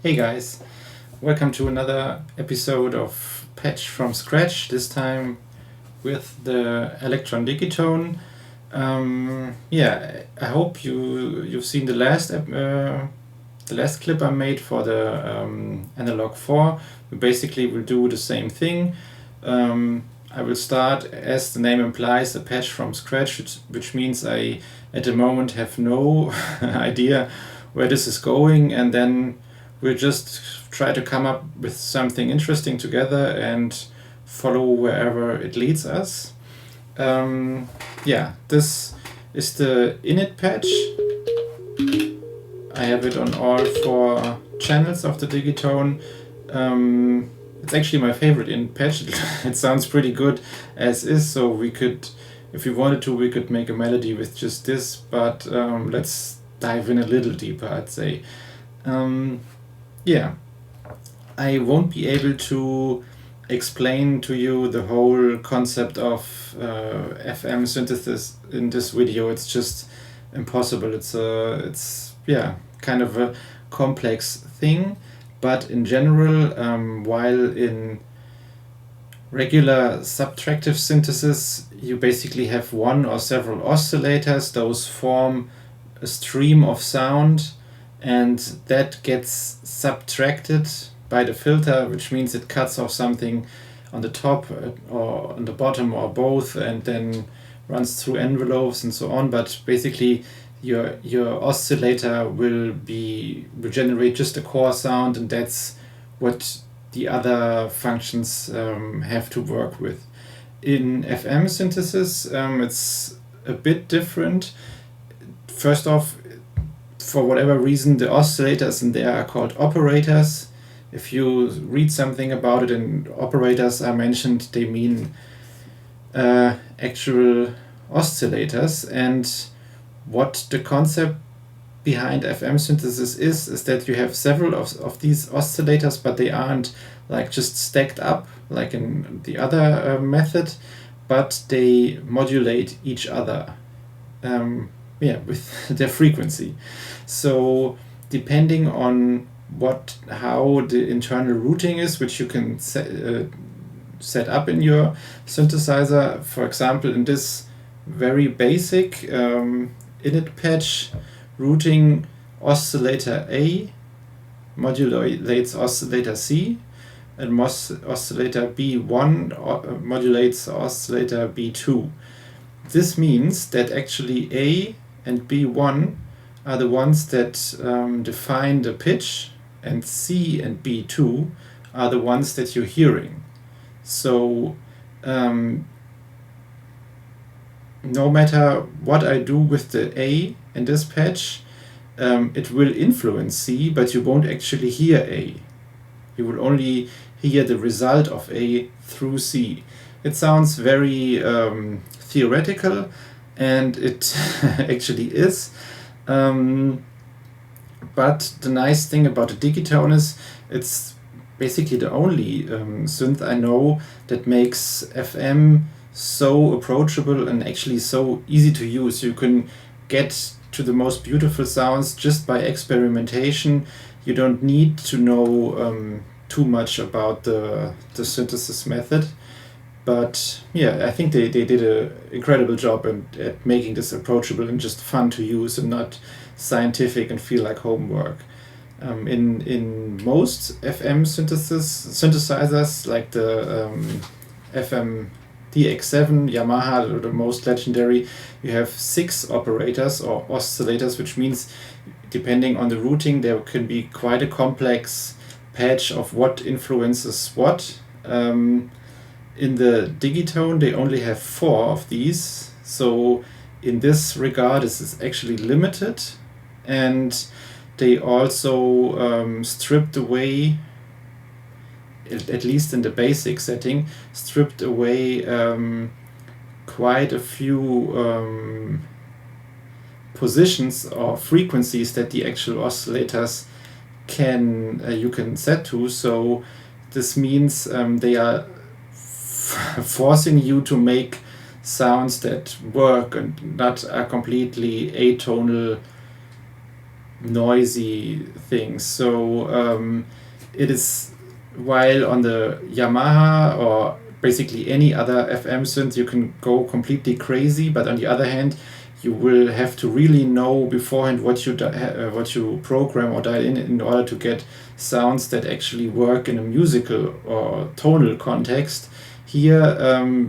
Hey guys, welcome to another episode of Patch from Scratch, this time with the Electron Digitone. I hope you've seen the last clip I made for the Analog 4. We basically will do the same thing. I will start, as the name implies, a patch from scratch, which means I at the moment have no idea where this is going, and then we'll just try to come up with something interesting together and follow wherever it leads us. This is the init patch. I have it on all 4 channels of the Digitone. It's actually my favorite init patch. It sounds pretty good as is, so we could, if we wanted to, we could make a melody with just this, but let's dive in a little deeper, I'd say. Yeah, I won't be able to explain to you the whole concept of FM synthesis in this video. It's just impossible. It's kind of a complex thing, but in general, while in regular subtractive synthesis, you basically have one or several oscillators. Those form a stream of sound, and that gets subtracted by the filter, which means it cuts off something on the top or on the bottom or both, and then runs through envelopes and so on. But basically, your oscillator will generate just a core sound, and that's what the other functions have to work with. In FM synthesis, it's a bit different. First off, for whatever reason, the oscillators in there are called operators. If you read something about it and operators are mentioned, they mean actual oscillators. And what the concept behind FM synthesis is that you have several of these oscillators, but they aren't like just stacked up like in the other method, but they modulate each other with their frequency. So depending on how the internal routing is, which you can set up in your synthesizer. For example, in this very basic init patch, routing oscillator A modulates oscillator C, and oscillator B1 modulates oscillator B2. This means that actually A and B1 are the ones that define the pitch, and C and B2 are the ones that you're hearing. So no matter what I do with the A in this patch, it will influence C, but you won't actually hear A. You will only hear the result of A through C. It sounds very theoretical, and it actually is. But the nice thing about the Digitone is it's basically the only synth I know that makes FM so approachable and actually so easy to use. You can get to the most beautiful sounds just by experimentation. You don't need to know too much about the synthesis method. But yeah, I think they did an incredible job at making this approachable and just fun to use and not scientific and feel like homework. In most FM synthesizers, like the FM DX7, Yamaha, the most legendary, you have 6 operators or oscillators, which means depending on the routing, there can be quite a complex patch of what influences what. In the Digitone, they only have 4 of these, so in this regard, this is actually limited, and they also stripped away, at least in the basic setting, stripped away quite a few positions or frequencies that the actual oscillators you can set to. So this means they are forcing you to make sounds that work and not are completely atonal noisy things. So it is, while on the Yamaha or basically any other FM synth you can go completely crazy, but on the other hand you will have to really know beforehand what you program or dial in order to get sounds that actually work in a musical or tonal context. Here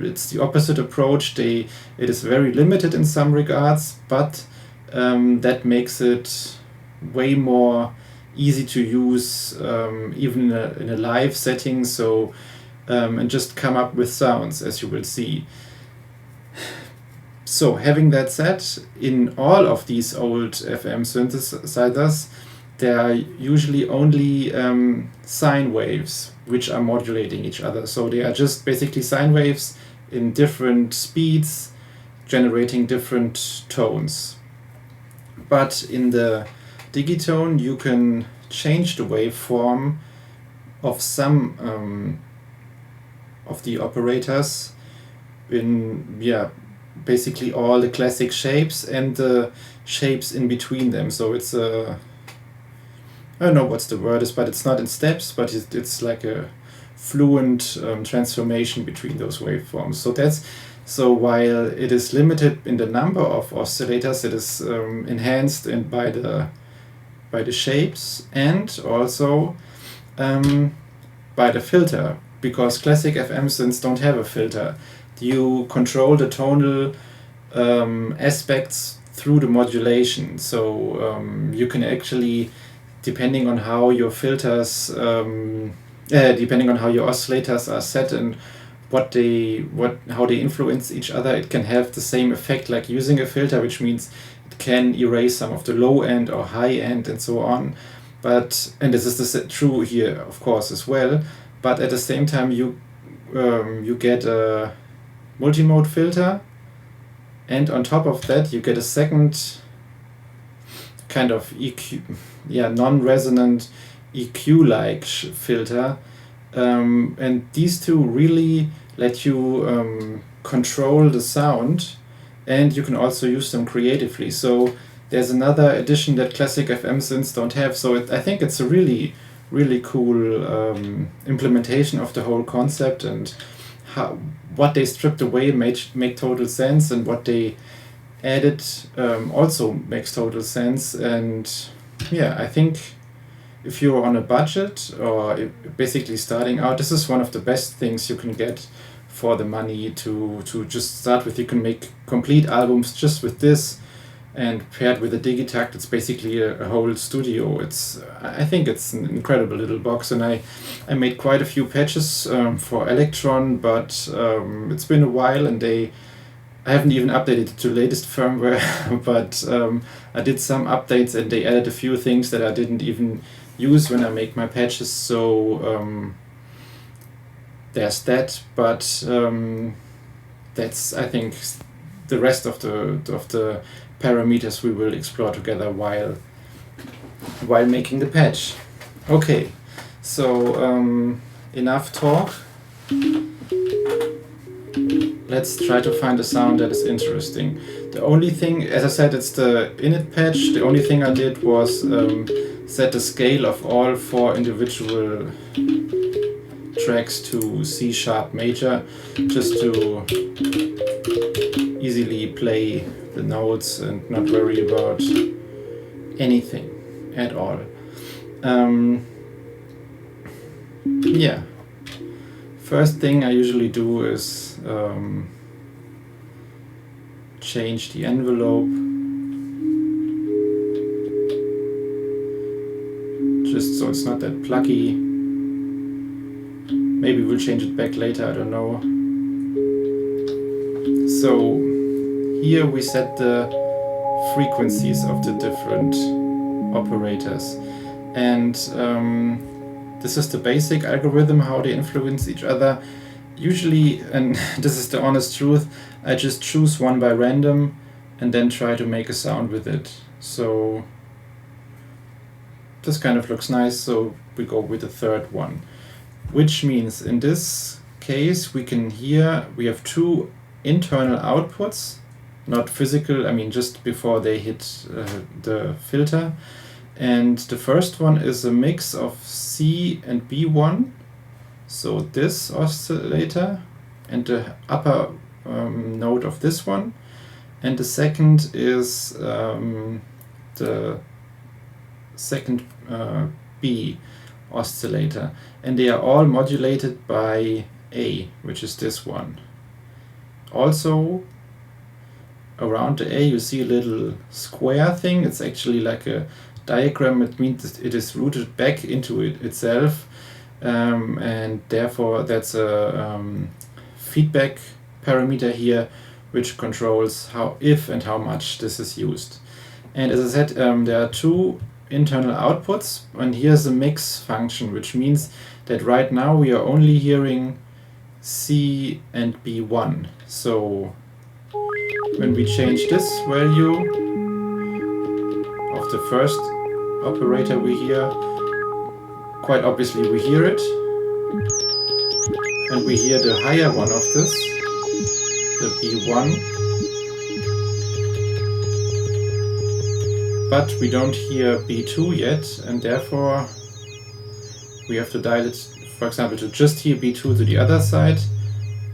it's the opposite approach. It is very limited in some regards, but that makes it way more easy to use, even in a live setting. So and just come up with sounds, as you will see. So having that said, in all of these old FM synthesizers, there are usually only sine waves which are modulating each other. So they are just basically sine waves in different speeds, generating different tones. But in the Digitone, you can change the waveform of some of the operators in basically all the classic shapes and the shapes in between them. So it's I don't know what's the word is, but it's not in steps, but it's like a fluent transformation between those waveforms. So while it is limited in the number of oscillators, it is enhanced by the shapes and also by the filter, because classic FM synths don't have a filter. You control the tonal aspects through the modulation. So you can actually, depending on how your filters, depending on how your oscillators are set and how they influence each other, it can have the same effect like using a filter, which means it can erase some of the low end or high end and so on. And this is true here, of course, as well. But at the same time, you get a multimode filter, and on top of that you get a second kind of EQ, non-resonant EQ-like filter, and these two really let you control the sound, and you can also use them creatively. So there's another addition that classic FM synths don't have. So I think it's a really, really cool implementation of the whole concept, and what they stripped away make total sense, and what they added also makes total sense. And I think if you're on a budget or basically starting out, this is one of the best things you can get for the money to just start with. You can make complete albums just with this, and paired with a Digitakt, it's basically a whole studio. I think it's an incredible little box, and I made quite a few patches for Electron, but it's been a while, and I haven't even updated it to latest firmware, but I did some updates, and they added a few things that I didn't even use when I make my patches. So there's that, but that's, I think, the rest of the parameters we will explore together while making the patch. Okay, so enough talk. Let's try to find a sound that is interesting. The only thing, as I said, it's the init patch. The only thing I did was set the scale of all 4 individual tracks to C sharp major, just to easily play the notes and not worry about anything at all. First thing I usually do is change the envelope, just so it's not that plucky. Maybe we'll change it back later, I don't know. So here we set the frequencies of the different operators, and this is the basic algorithm, how they influence each other. Usually, and this is the honest truth, I just choose one by random and then try to make a sound with it. So this kind of looks nice, so we go with the third one, which means in this case we have 2 internal outputs, not physical, I mean just before they hit the filter, And the first one is a mix of C and B1, so this oscillator, and the upper node of this one. And the second is the second B oscillator, and they are all modulated by A, which is this one. Also, around the A you see a little square thing. It's actually like a diagram. It means it is rooted back into it itself, and therefore that's a feedback parameter here which controls how, if and how much this is used. And as I said, there are two internal outputs, and here's a mix function, which means that right now we are only hearing C and B1. So when we change this value of the first operator we hear, quite obviously we hear it, and we hear the higher one of this, the B1, but we don't hear B2 yet, and therefore we have to dial it, for example, to just hear B2 to the other side.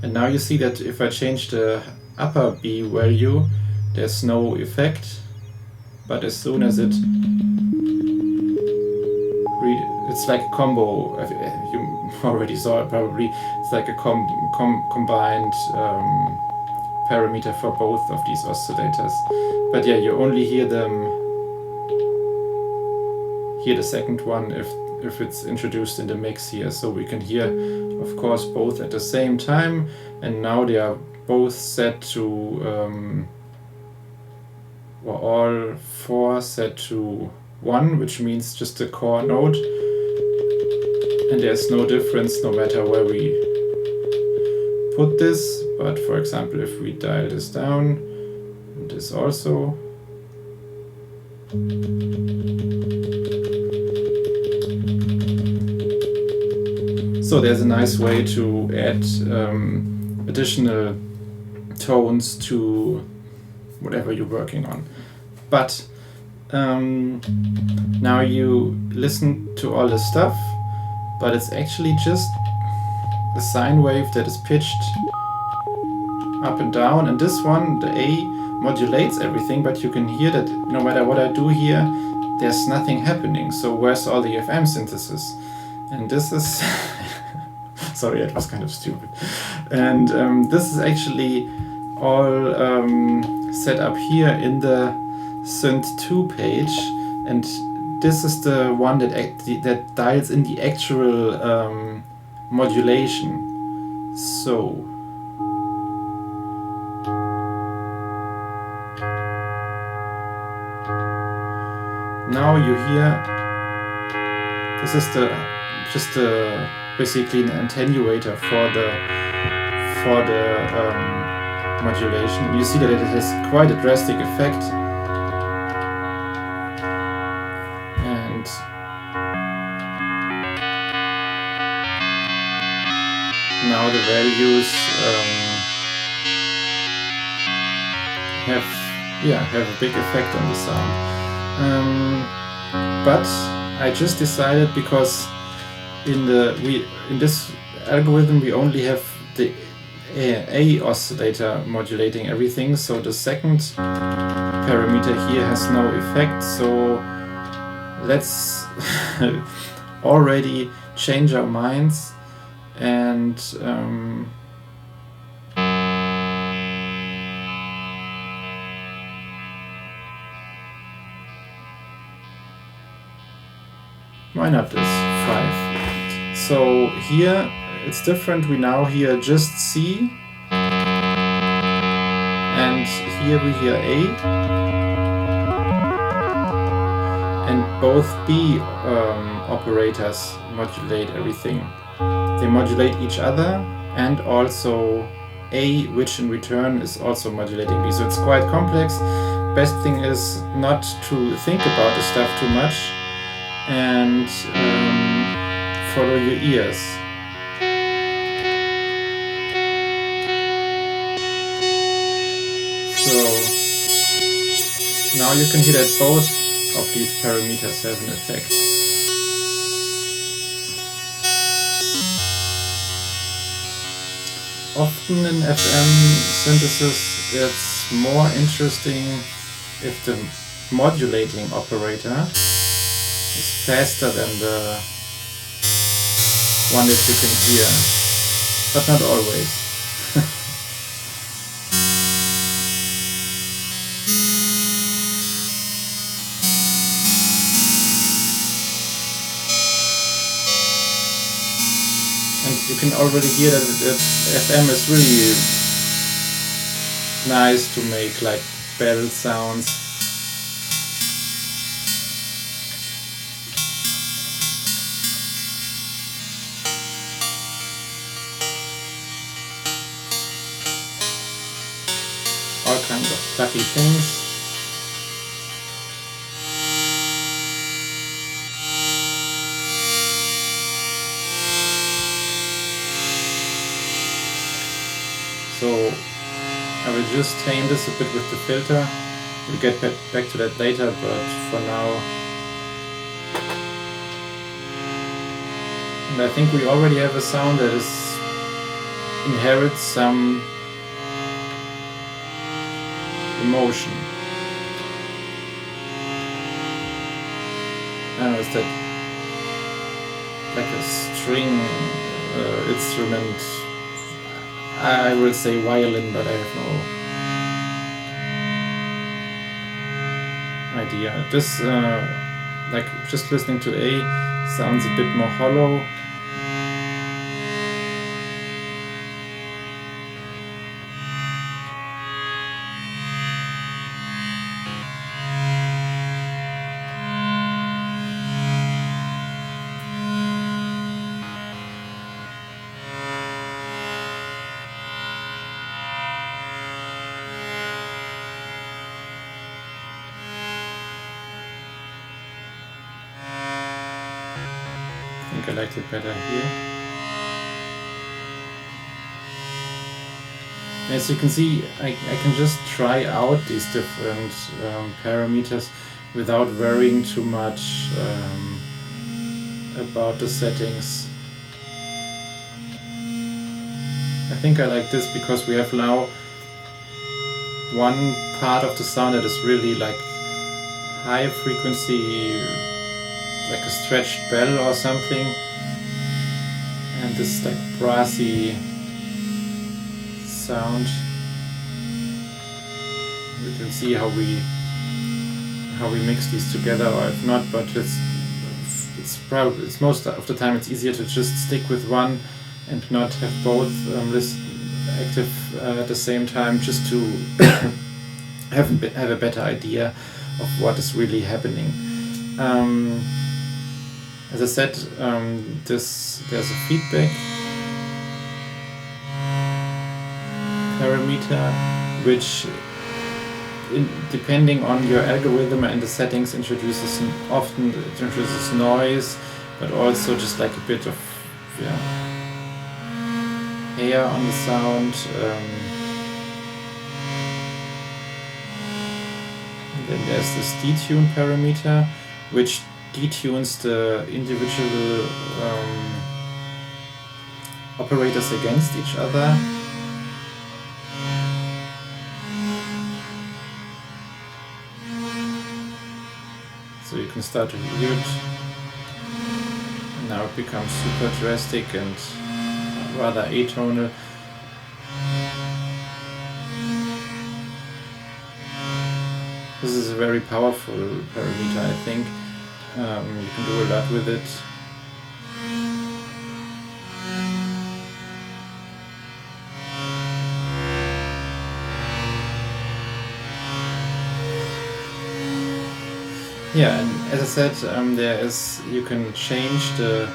And now you see that if I change the upper B value, there's no effect, but as soon as it's like a combo. You already saw it probably. It's like a combined parameter for both of these oscillators. But yeah, you only hear the second one if it's introduced in the mix here. So we can hear, of course, both at the same time, and now they are both set to, or all four set to 1, which means just the core node, and there's no difference no matter where we put this. But for example, if we dial this down, and this also, so there's a nice way to add additional tones to whatever you're working on. But now you listen to all this stuff, but it's actually just a sine wave that is pitched up and down, and this one, the A, modulates everything, but you can hear that no matter what I do here, there's nothing happening. So where's all the FM synthesis? And this is sorry, it was kind of stupid. And this is actually all set up here in the Synth 2 page, and this is the one that dials in the actual modulation. So now you hear, this is just basically an attenuator for the modulation. You see that it has quite a drastic effect, and now the values have a big effect on the sound. But I just decided, because in this algorithm we only have the A oscillator modulating everything, so the second parameter here has no effect. So let's already change our minds and why not this 5? So here it's different. We now hear just C, and here we hear A, and both B operators modulate everything. They modulate each other, and also A, which in return is also modulating B. So it's quite complex. Best thing is not to think about this stuff too much, and follow your ears. So now you can hear that both of these parameter 7 effects. Often in FM synthesis it's more interesting if the modulating operator is faster than the one that you can hear, but not always. And you can already hear that FM is really nice to make like bell sounds. All kinds of plucky things. So I will just tame this a bit with the filter. We'll get back to that later, but for now. And I think we already have a sound that inherits some emotion. I don't know, is that like a string instrument? I will say violin, but I have no idea. This, like just listening to A, sounds a bit more hollow. I think I like it better here. As you can see, I can just try out these different parameters without worrying too much about the settings. I think I like this because we have now one part of the sound that is really like high frequency, like a stretched bell or something, and this like brassy sound. You can see how we mix these together, or if not, but it's most of the time it's easier to just stick with one and not have both active at the same time, just to have a better idea of what is really happening. As I said, there's a feedback parameter, which depending on your algorithm and the settings introduces noise, but also just like a bit of hair on the sound. And then there's this detune parameter, which detunes the individual operators against each other. So you can start to hear it. Now it becomes super drastic and rather atonal. This is a very powerful parameter, I think. You can do a lot with it. Yeah, and as I said, you can change the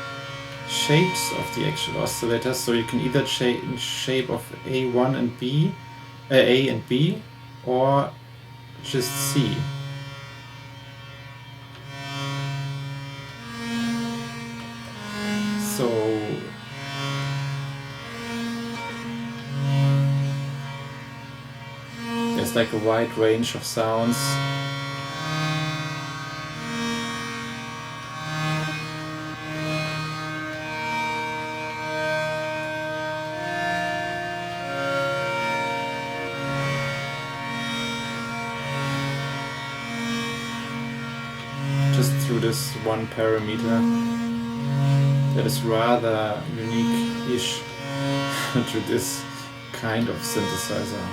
shapes of the actual oscillators, so you can either change shape of A1 and B, A and B, or just C. So there's like a wide range of sounds. this one parameter that is rather unique-ish to this kind of synthesizer.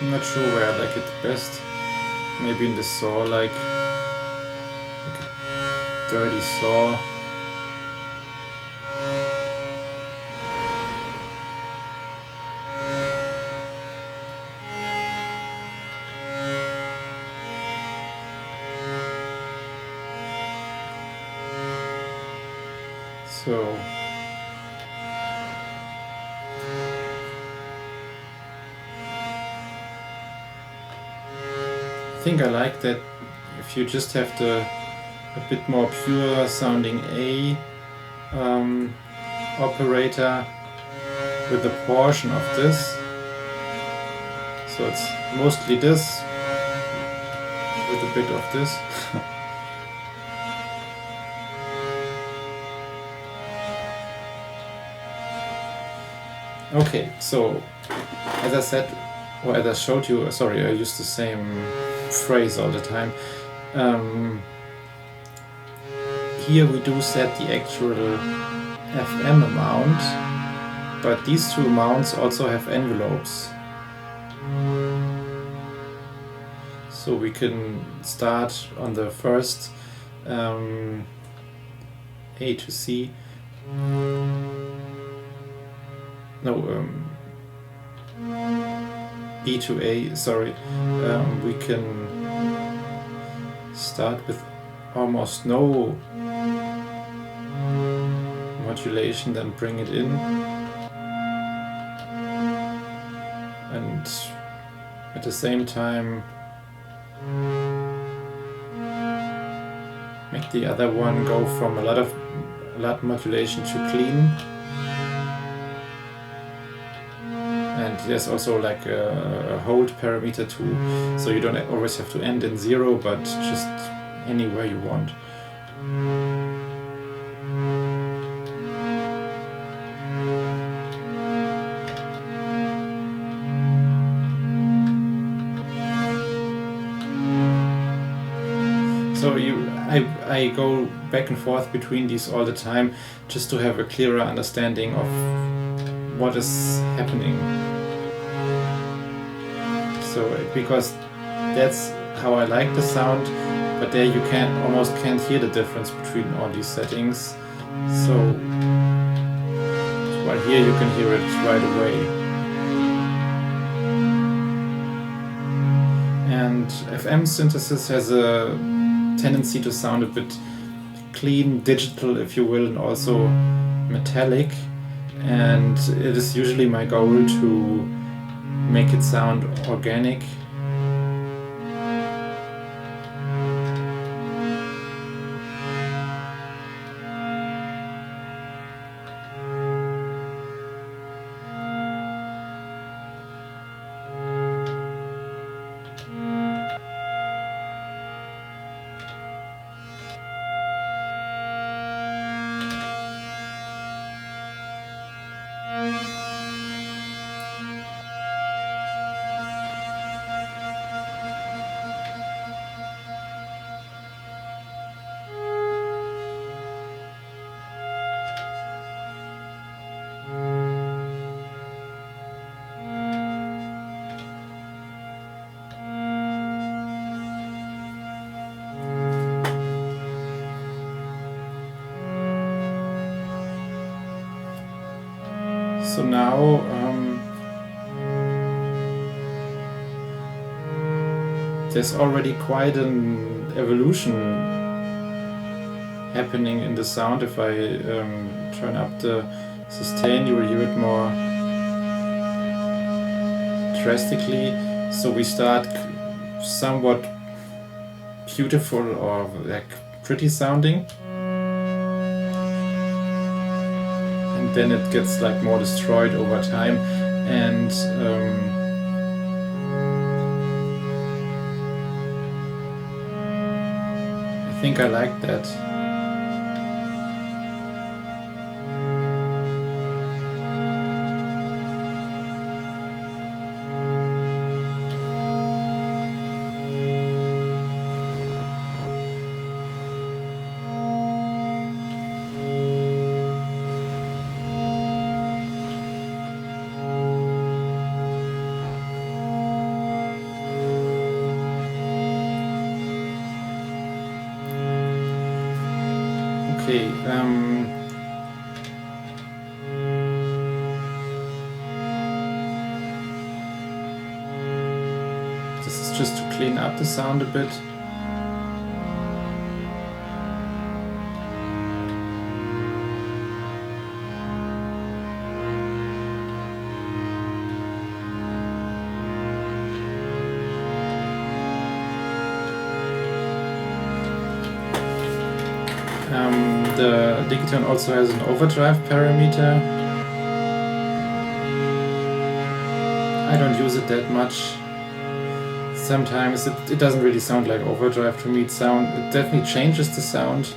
I'm not sure where I like it best. Maybe in the saw, like a dirty saw. So I think I like that if you just have a bit more pure sounding A operator with a portion of this. So it's mostly this with a bit of this. Okay, so as I said, or as I showed you, sorry, I use the same phrase all the time. Here we do set the actual FM amount, but these two amounts also have envelopes. So we can start on the first A to C. No, B to A, sorry. We can start with almost no modulation, then bring it in. And at the same time make the other one go from a lot modulation to clean. And there's also like a hold parameter too, so you don't always have to end in 0, but just anywhere you want. So I go back and forth between these all the time just to have a clearer understanding of what is happening. So because that's how I like the sound, but there you almost can't hear the difference between all these settings. So while here you can hear it right away. And FM synthesis has a tendency to sound a bit clean, digital if you will, and also metallic. And it is usually my goal to make it sound organic. So now there's already quite an evolution happening in the sound. If I turn up the sustain, you will hear it more drastically. So we start somewhat beautiful or like pretty sounding, and then it gets like more destroyed over time. And I think I like that. Okay. This is just to clean up the sound a bit. The Digitone also has an overdrive parameter. I don't use it that much. Sometimes it doesn't really sound like overdrive to me. It definitely changes the sound.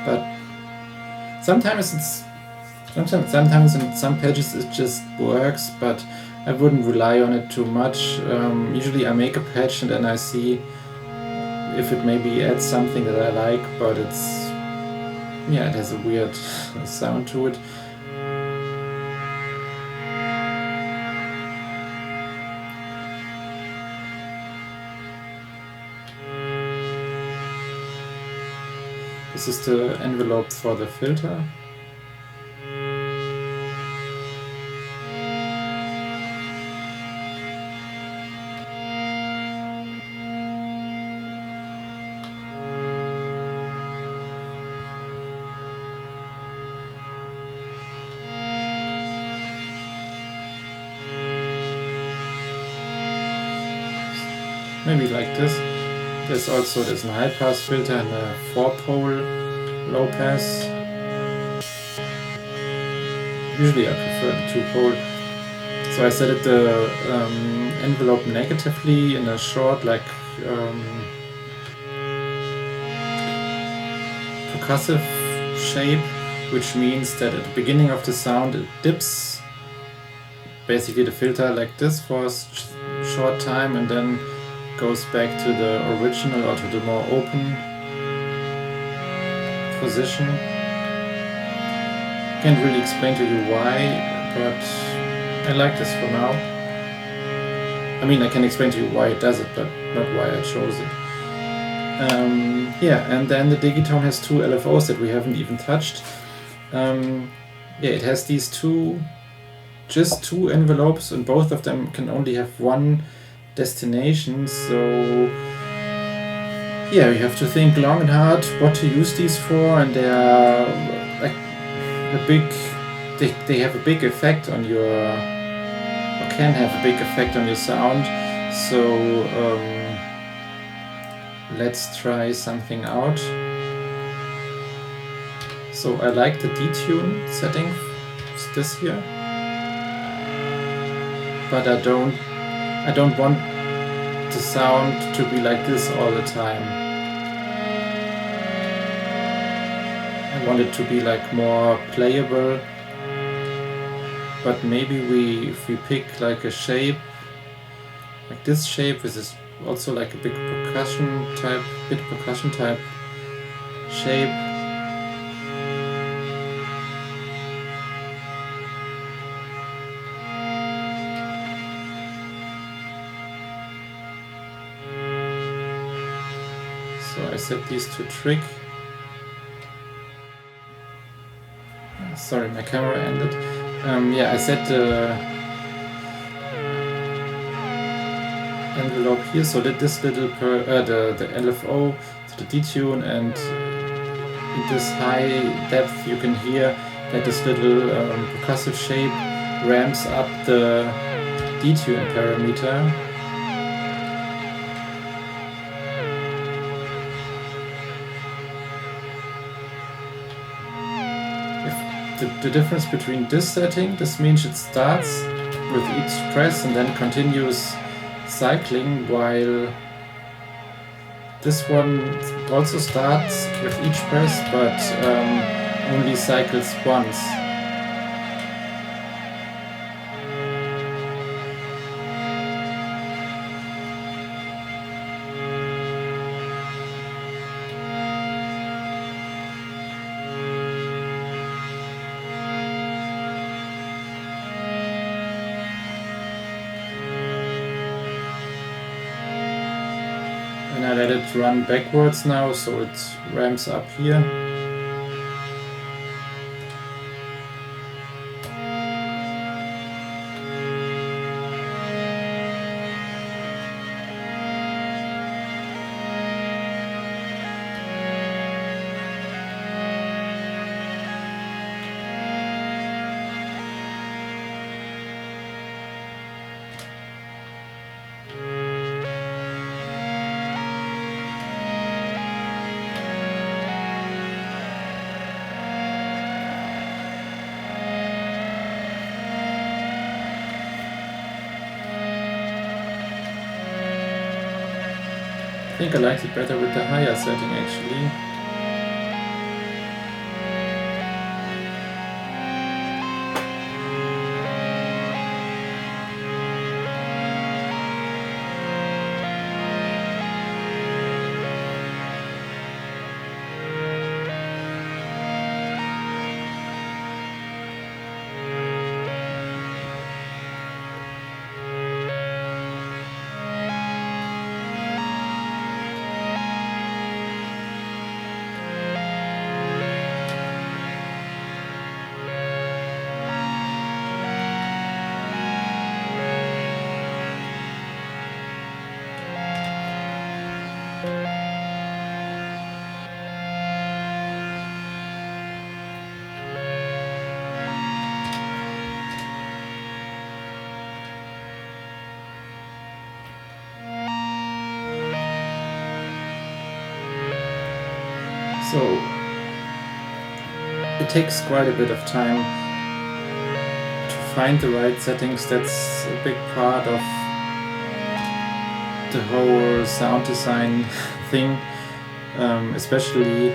But sometimes in some patches it just works, but I wouldn't rely on it too much. Usually I make a patch and then I see if it maybe adds something that I like, but it has a weird sound to it. This is the envelope for the filter. Maybe like this. There's a high pass filter and a 4-pole low pass. Usually I prefer the 2-pole. So I set it the envelope negatively in a short percussive shape, which means that at the beginning of the sound it dips basically the filter like this for a short time and then goes back to the original or to the more open position. Can't really explain to you why, but I like this for now. I mean, I can explain to you why it does it, but not why I chose it. And then the Digitone has 2 LFOs that we haven't even touched. It has these just two envelopes, and both of them can only have one destination, so you have to think long and hard what to use these for, and they are like they have a big effect on your, or can have a big effect on your sound. So let's try something out. So I like the detune setting, this here, but I don't want the sound to be like this all the time. I want it to be like more playable, but maybe if we pick like a shape, like this shape, which is also like a bit percussion type shape. So I set these to trick. Sorry, my camera ended. I set the envelope here, so that this little the LFO to the detune, and in this high depth you can hear that this little percussive shape ramps up the detune parameter. The difference between this setting, this means it starts with each press and then continues cycling, while this one also starts with each press but only cycles once. And I let it run backwards now, so it ramps up here. I think I liked it better with the higher setting actually. So it takes quite a bit of time to find the right settings. That's a big part of the whole sound design thing, especially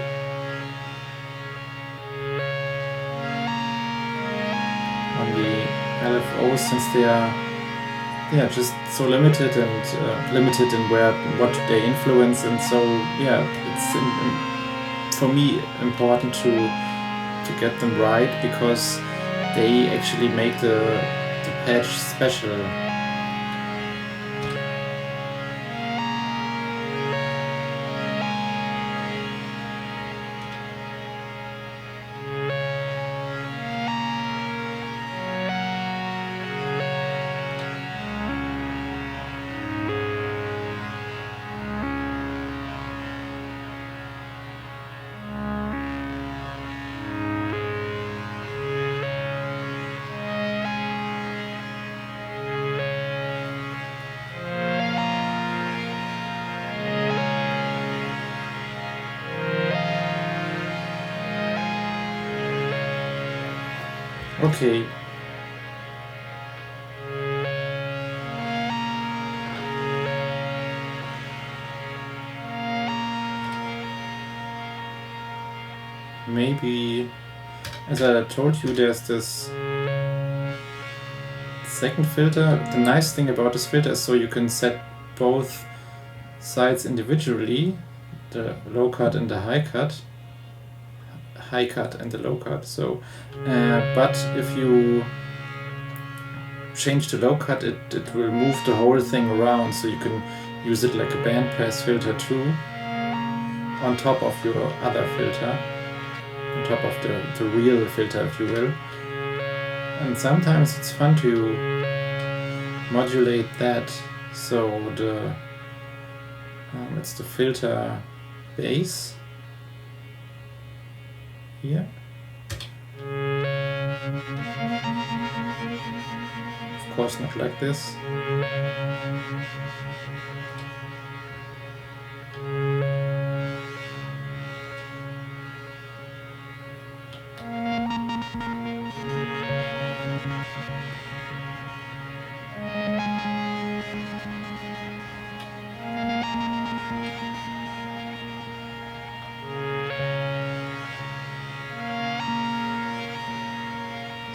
on the LFOs, since they are just so limited and limited in what they influence, and so it's for me important to get them right, because they actually make the patch special. Okay. Maybe, as I told you, there's this second filter. The nice thing about this filter is so you can set both sides individually, the low cut and the high cut and the low cut. So but if you change the low cut, it will move the whole thing around, so you can use it like a bandpass filter too, on top of your other filter, on top of the real filter, if you will. And sometimes it's fun to modulate that, so it's the filter base here. Of course not like this.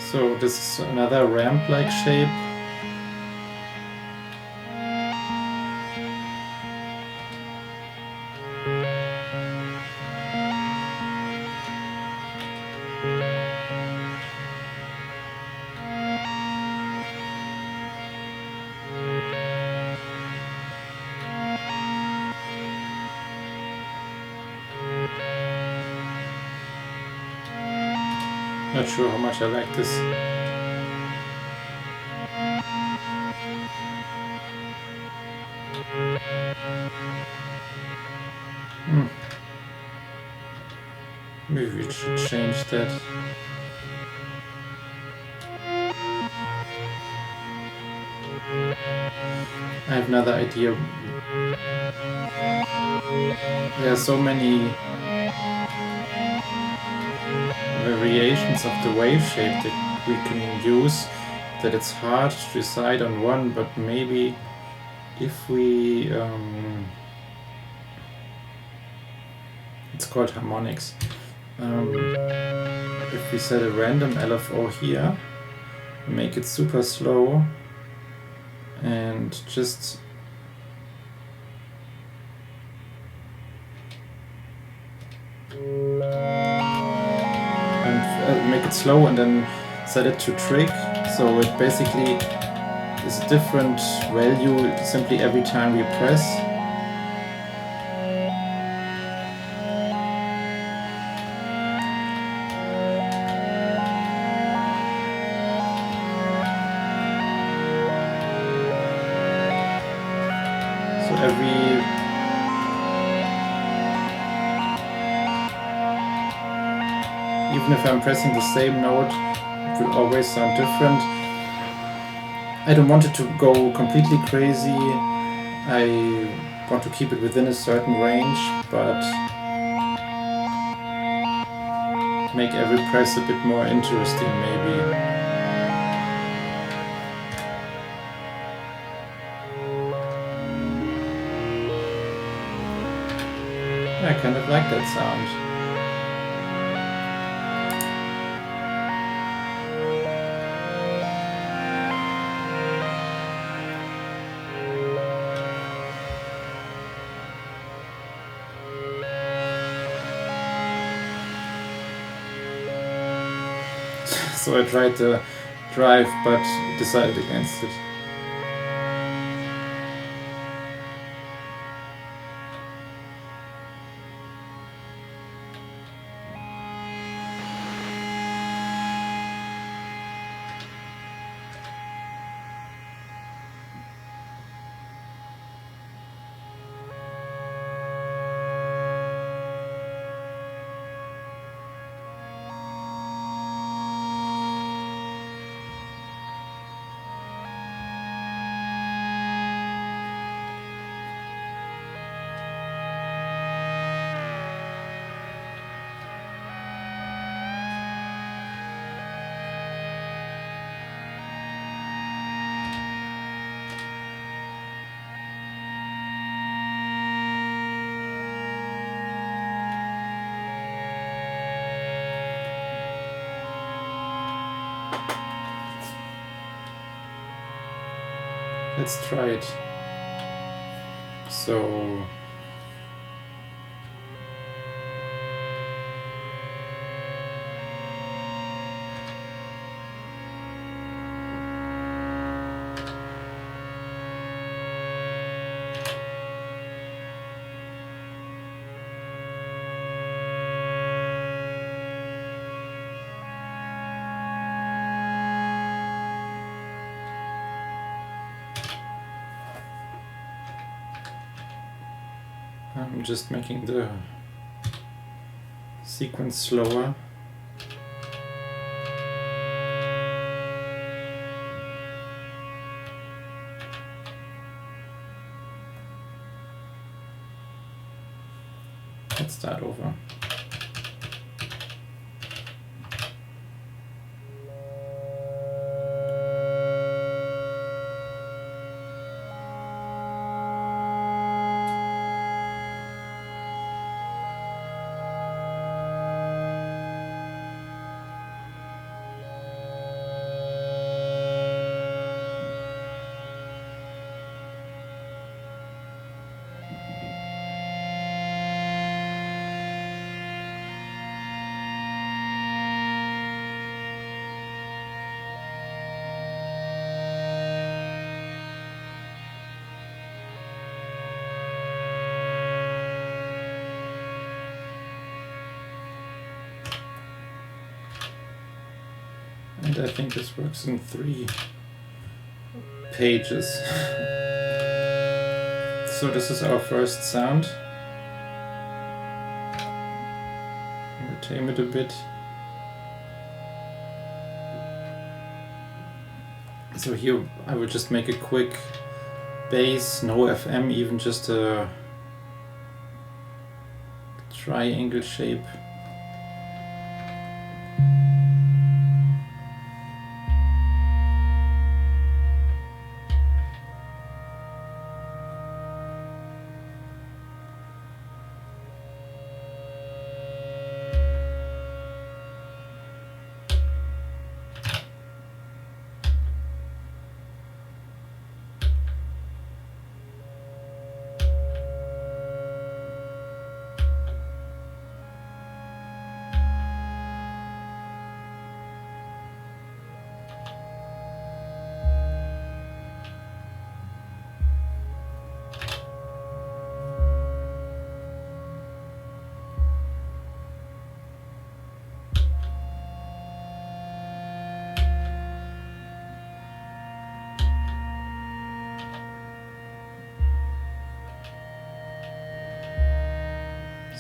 So this is another ramp-like shape. Not sure how much I like this. Maybe we should change that. I have another idea. There are so many variations of the wave shape that we can use that it's hard to decide on one, but maybe if we it's called harmonics. If we set a random LFO here, make it super slow, and just make it slow and then set it to trig, so it basically is a different value simply every time we press. So even if I'm pressing the same note, it will always sound different. I don't want it to go completely crazy. I want to keep it within a certain range, but make every press a bit more interesting, maybe. I kind of like that sound. So I tried the drive, but decided against it. Let's try it. So I'm just making the sequence slower. Let's start over. And I think this works in 3 pages. So this is our first sound. I'll tame it a bit. So here I will just make a quick bass, no FM, even just a triangle shape.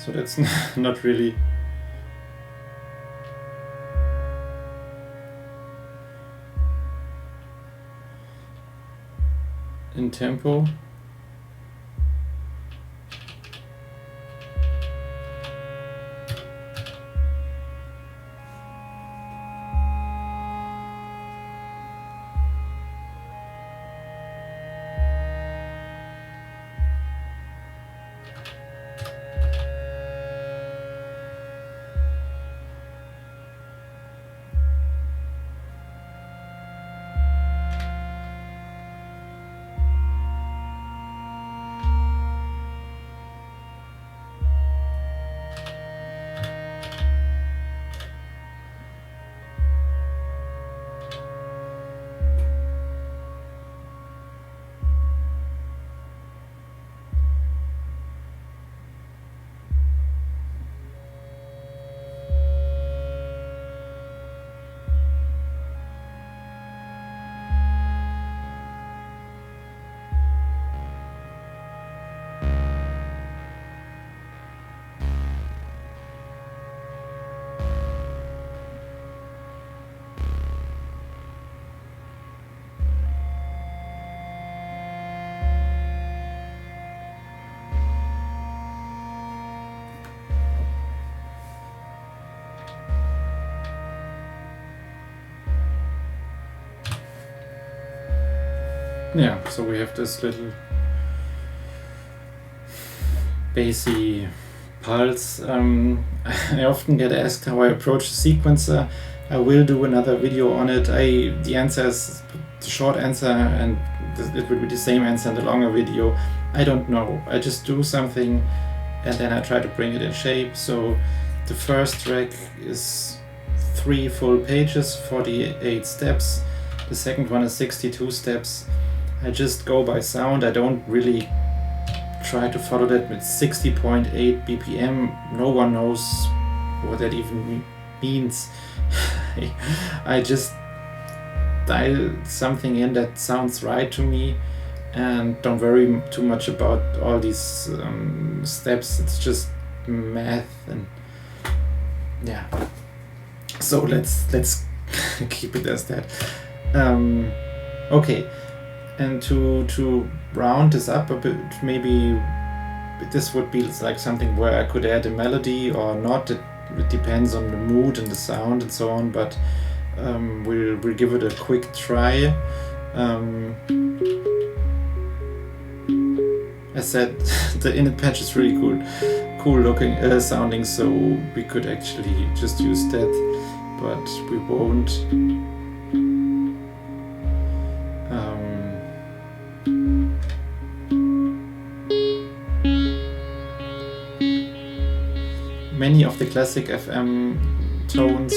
So that's not really in tempo. Yeah, so we have this little bassy pulse. I often get asked how I approach the sequencer. I will do another video on it. The answer is the short answer, and it will be the same answer in the longer video. I don't know. I just do something and then I try to bring it in shape. So the first track is 3 full pages, 48 steps. The second one is 62 steps. I just go by sound. I don't really try to follow that with 60.8 BPM. No one knows what that even means. I just dial something in that sounds right to me and don't worry too much about all these steps. It's just math, and yeah. So let's keep it as that. Okay. And to round this up a bit, maybe this would be like something where I could add a melody or not. It depends on the mood and the sound and so on, but we'll give it a quick try. I said the init patch is really cool looking, sounding, so we could actually just use that, but we won't. Many of the classic FM tones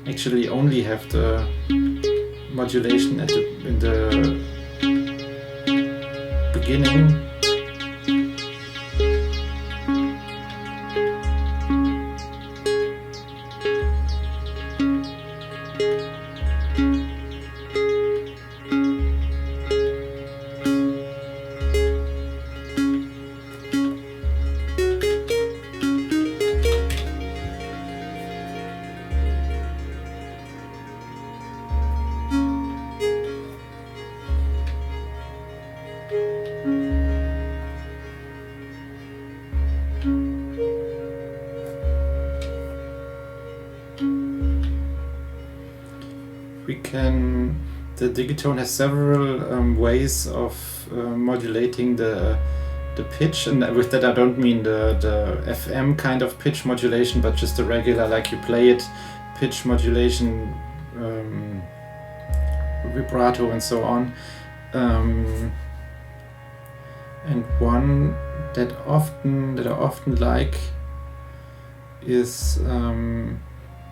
actually only have the modulation in the beginning. The Digitone has several ways of modulating the pitch, and with that I don't mean the FM kind of pitch modulation, but just the regular, like you play it, pitch modulation, vibrato and so on. And one that I often like is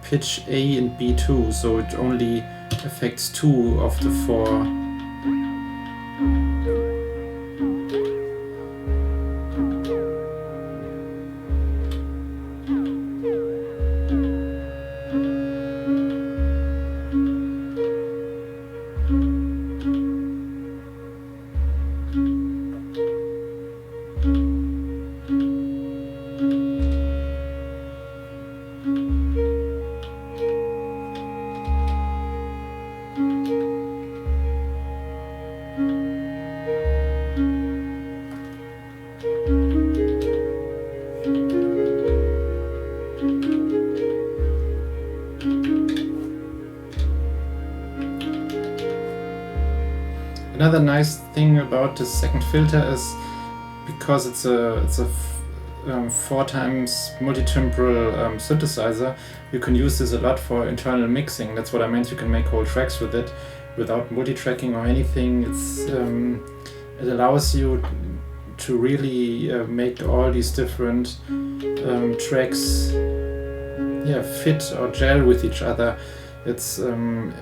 pitch A and B2, so it only affects 2 of the 4. Another nice thing about the second filter is because it's a 4 times multi-timbral synthesizer, you can use this a lot for internal mixing. That's what I meant. You can make whole tracks with it without multi-tracking or anything. It allows you to really make all these different tracks fit or gel with each other. It's an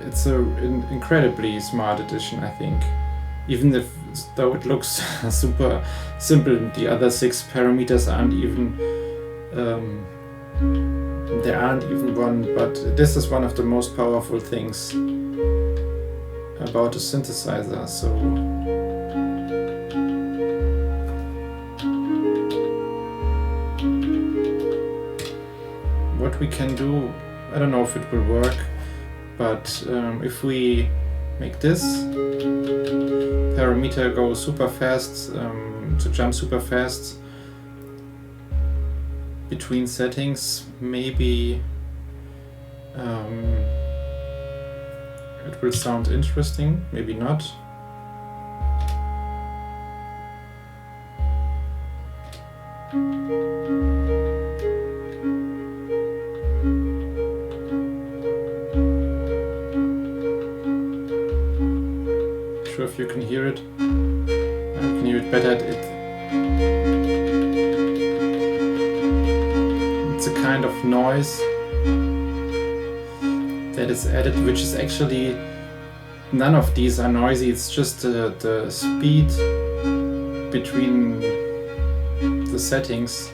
incredibly smart addition, I think. Even though it looks super simple, the other 6 parameters aren't even there aren't even one, but this is one of the most powerful things about a synthesizer. So what we can do, I don't know if it will work, but if we make this parameter go super fast, to jump super fast between settings, maybe it will sound interesting, maybe not. Sure if you can hear it. I can hear it better. It's a kind of noise that is added, which is actually, none of these are noisy. It's just the speed between the settings.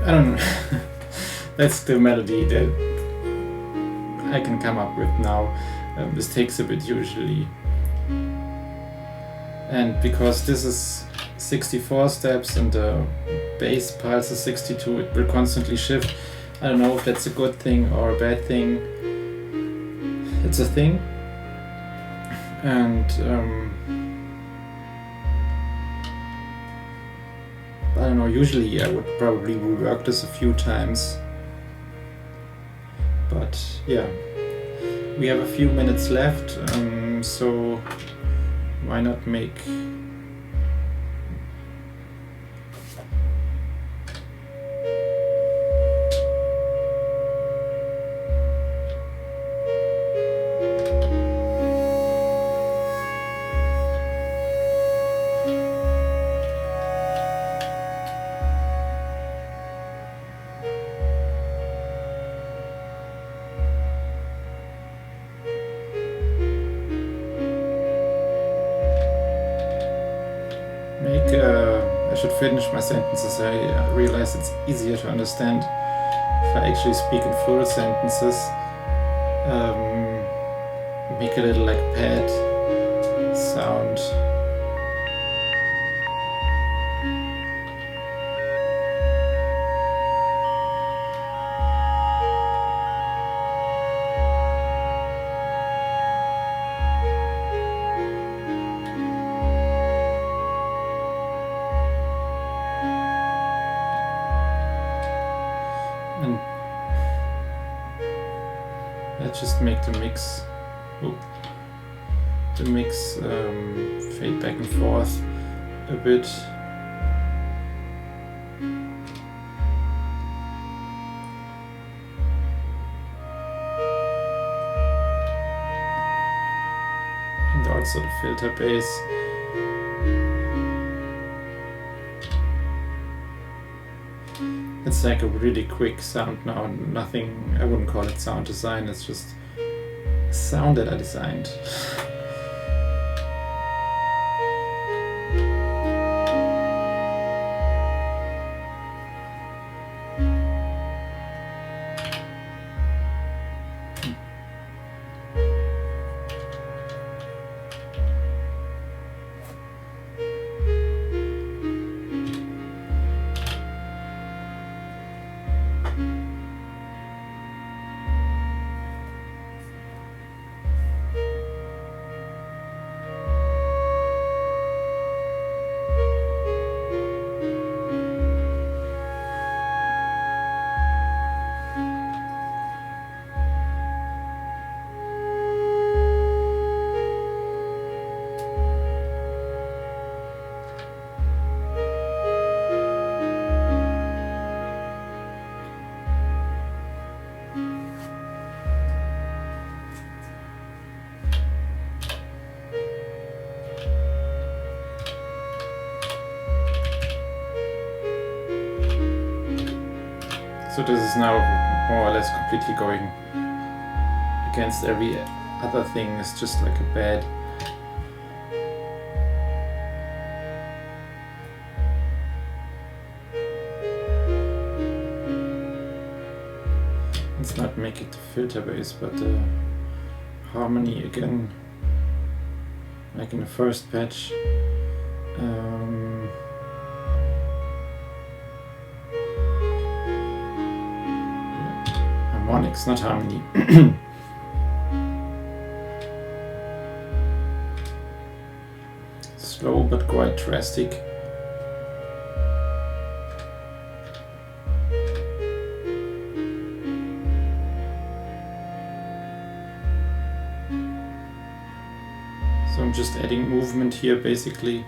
I don't know. that's the melody that I can come up with now. This takes a bit usually. And because this is 64 steps and the bass pulse is 62, it will constantly shift. I don't know if that's a good thing or a bad thing. It's a thing. And I don't know, usually I would probably rework this a few times. But yeah, we have a few minutes left, so why not make I should finish my sentences. I realize it's easier to understand if I actually speak in full sentences. Make a little like pad sound. And let's just make the mix fade back and forth a bit. And also the filter bass. It's like a really quick sound now, nothing, I wouldn't call it sound design, it's just a sound that I designed. So this is now more or less completely going against every other thing. It's just like a bad. Let's not make it the filter bass, but the harmony again, like in the first patch. Harmonics, not harmony. Slow but quite drastic. So I'm just adding movement here basically.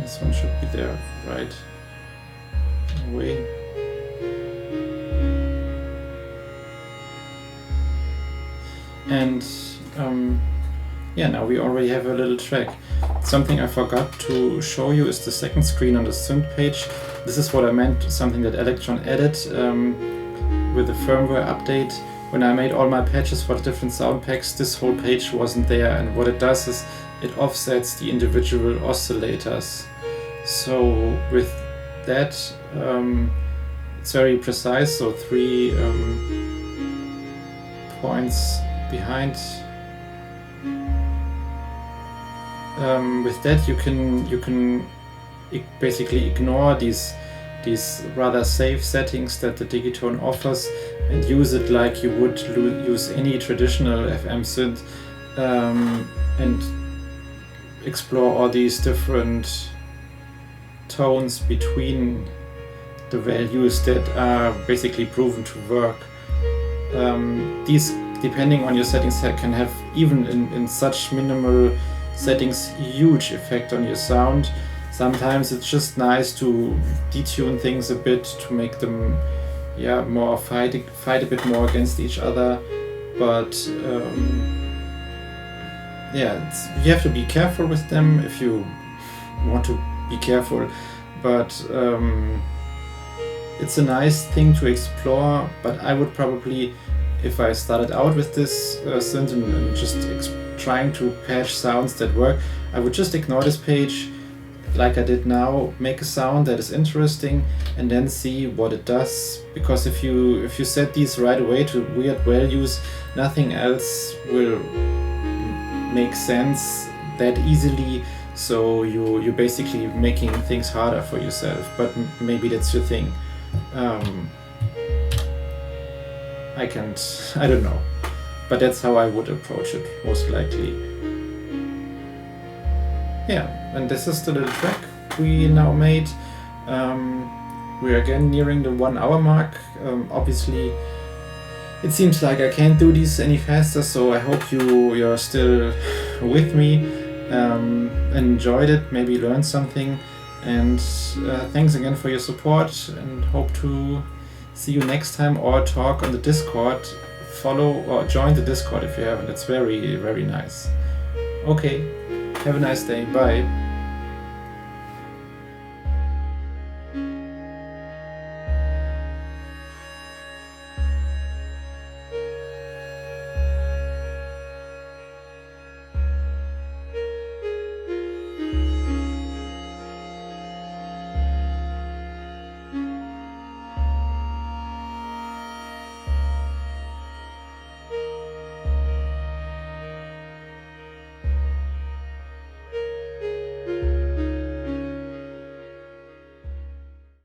This one should be there right away. And yeah, now we already have a little track. Something I forgot to show you is the second screen on the synth page. This is what I meant, something that Electron added with the firmware update. When I made all my patches for the different sound packs, this whole page wasn't there, and what it does is it offsets the individual oscillators. So with that, it's very precise, so 3 points behind. With that you can basically ignore these rather safe settings that the Digitone offers and use it like you would use any traditional FM synth, and explore all these different tones between the values that are basically proven to work. These, depending on your settings, can have, even in such minimal settings, huge effect on your sound. Sometimes it's just nice to detune things a bit to make them more fight a bit more against each other, but you have to be careful with them if you want to be careful, but it's a nice thing to explore. But I would probably, if I started out with this synth and just trying to patch sounds that work, I would just ignore this page like I did now, make a sound that is interesting, and then see what it does. Because if you set these right away to weird values, nothing else will make sense that easily. So you're basically making things harder for yourself. But maybe that's your thing. I don't know. But that's how I would approach it, most likely. Yeah, and this is the little track we now made. We're again nearing the 1 hour mark. Obviously, it seems like I can't do these any faster, so I hope you're still with me, enjoyed it, maybe learned something, and thanks again for your support, and hope to see you next time or talk on the Discord. Follow or join the Discord if you haven't. It's very, very nice. Okay, have a nice day. Bye.